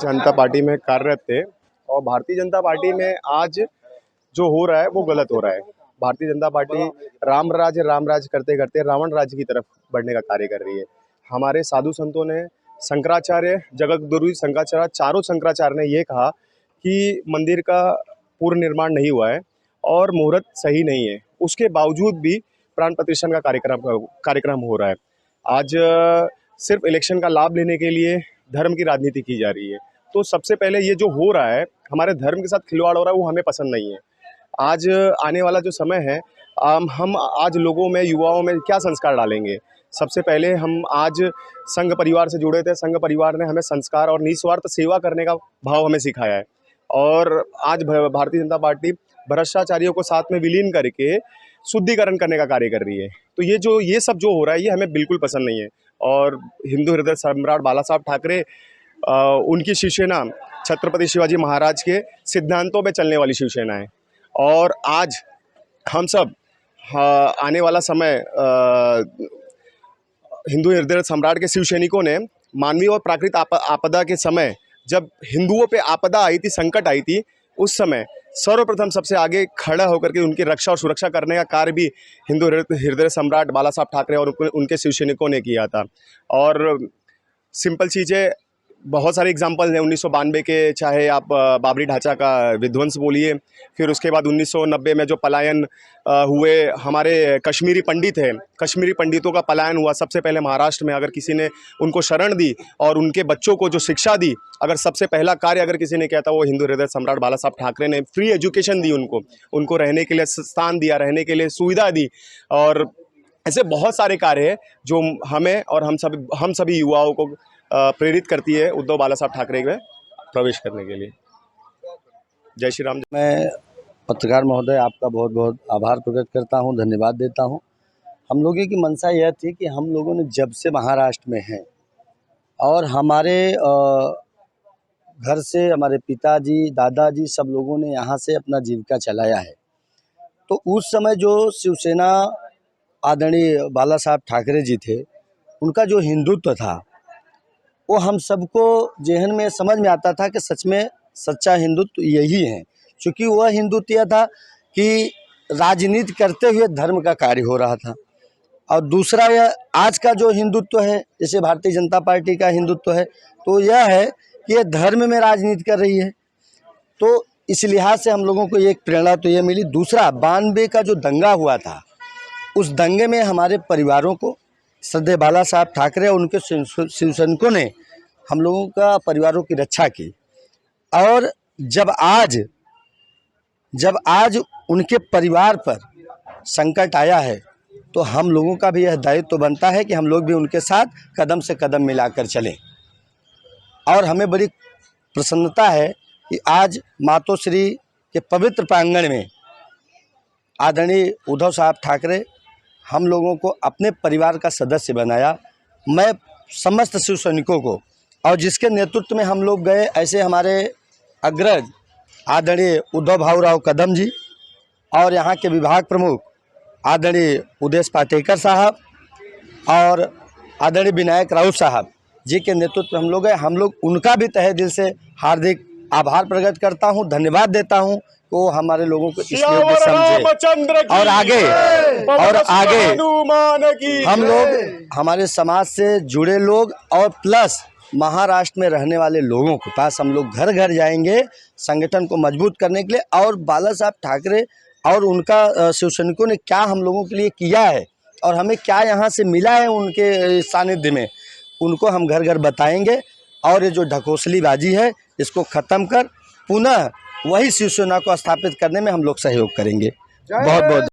जनता party में कार्यरत थे और भारतीय जनता पार्टी में आज जो हो रहा है वो गलत हो रहा है। भारतीय जनता पार्टी राम राज करते करते रावण राज्य की तरफ बढ़ने का कार्य कर रही है। हमारे साधु संतों ने, शंकराचार्य, जगद्गुरु शंकराचार्य, चारों शंकराचार्य ने ये कहा कि मंदिर का पूर्ण निर्माण नहीं हुआ है और मुहूर्त सही नहीं है। उसके बावजूद भी प्राण प्रतिष्ठान का कार्यक्रम हो रहा है। आज सिर्फ इलेक्शन का लाभ लेने के लिए धर्म की राजनीति की जा रही है। तो सबसे पहले ये जो हो रहा है, हमारे धर्म के साथ खिलवाड़ हो रहा है, वो हमें पसंद नहीं है। आज आने वाला जो समय है, हम आज लोगों में, युवाओं में क्या संस्कार डालेंगे? सबसे पहले हम आज संघ परिवार से जुड़े थे। संघ परिवार ने हमें संस्कार और निस्वार्थ सेवा करने का भाव हमें सिखाया है। और आज भारतीय जनता पार्टी भ्रष्टाचारियों को साथ में विलीन करके शुद्धिकरण करने का कार्य कर रही है। तो ये सब जो हो रहा है, ये हमें बिल्कुल पसंद नहीं है। और हिंदू हृदय सम्राट बाला साहब ठाकरे, उनकी शिवसेना छत्रपति शिवाजी महाराज के सिद्धांतों पे चलने वाली शिवसेना है। और आज हम सब आने वाला समय हिंदू हृदय सम्राट के शिव सैनिकों ने मानवीय और प्राकृतिक आपदा के समय, जब हिंदुओं पे आपदा आई थी, संकट आई थी, उस समय सर्वप्रथम सबसे आगे खड़ा होकर के उनकी रक्षा और सुरक्षा करने का कार्य भी हिंदू हृदय सम्राट बाला साहब ठाकरे और उनके शिव सैनिकों ने किया था। और सिंपल चीज़ें, बहुत सारे एग्जाम्पल हैं 1992 के, चाहे आप बाबरी ढांचा का विध्वंस बोलिए, फिर उसके बाद 1990 में जो पलायन हुए हमारे कश्मीरी पंडित हैं, कश्मीरी पंडितों का पलायन हुआ सबसे पहले महाराष्ट्र में। अगर किसी ने उनको शरण दी और उनके बच्चों को जो शिक्षा दी, अगर सबसे पहला कार्य अगर किसी ने किया था, वो हिंदू हृदय सम्राट बाला साहब ठाकरे ने। फ्री एजुकेशन दी उनको रहने के लिए स्थान दिया, रहने के लिए सुविधा दी। और ऐसे बहुत सारे कार्य हैं जो हमें और हम सभी युवाओं को प्रेरित करती है उद्धव बाला साहब ठाकरे में प्रवेश करने के लिए। जय श्री राम। मैं पत्रकार महोदय आपका बहुत बहुत आभार प्रकट करता हूं, धन्यवाद देता हूं। हम लोगों की मंशा यह थी कि हम लोगों ने जब से महाराष्ट्र में हैं और हमारे घर से हमारे पिताजी, दादाजी सब लोगों ने यहाँ से अपना जीविका चलाया है, तो उस समय जो शिवसेना आदरणीय बाला साहब ठाकरे जी थे, उनका जो हिंदुत्व था वो हम सबको जहन में समझ में आता था कि सच में सच्चा हिंदुत्व यही है। क्योंकि वह हिंदुत्व यह था कि राजनीति करते हुए धर्म का कार्य हो रहा था। और दूसरा, यह आज का जो हिंदुत्व है, जैसे भारतीय जनता पार्टी का हिंदुत्व है, तो यह है कि यह धर्म में राजनीति कर रही है। तो इस लिहाज से हम लोगों को एक प्रेरणा तो ये मिली। दूसरा, 92 का जो दंगा हुआ था, उस दंगे में हमारे परिवारों को श्रद्धेय बाला साहब ठाकरे और उनके शिव सैनिकों ने हम लोगों का परिवारों की रक्षा की। और जब आज उनके परिवार पर संकट आया है, तो हम लोगों का भी यह दायित्व तो बनता है कि हम लोग भी उनके साथ कदम से कदम मिलाकर चलें। और हमें बड़ी प्रसन्नता है कि आज मातोश्री के पवित्र प्रांगण में आदरणीय उद्धव साहब ठाकरे हम लोगों को अपने परिवार का सदस्य बनाया। मैं समस्त शिव सैनिकों को, और जिसके नेतृत्व में हम लोग गए, ऐसे हमारे अग्रज आदरणीय उद्धव भाऊराव कदम जी और यहाँ के विभाग प्रमुख आदरणीय उदेश पाटेकर साहब और आदरणीय विनायक राउत साहब जी के नेतृत्व में हम लोग गए। हम लोग उनका भी तहे दिल से हार्दिक आभार प्रकट करता हूँ, धन्यवाद देता हूँ। वो हमारे लोगों को इस योग्य समझे और आगे हम लोग, हमारे समाज से जुड़े लोग और प्लस महाराष्ट्र में रहने वाले लोगों के पास हम लोग घर घर जाएंगे संगठन को मजबूत करने के लिए। और बाला साहब ठाकरे और उनका शिव सैनिकों ने क्या हम लोगों के लिए किया है और हमें क्या यहाँ से मिला है उनके सानिध्य में, उनको हम घर घर बताएंगे। और ये जो ढकोसलीबाजी है, इसको ख़त्म कर पुनः वही शिवसेना को स्थापित करने में हम लोग सहयोग करेंगे। बहुत बहुत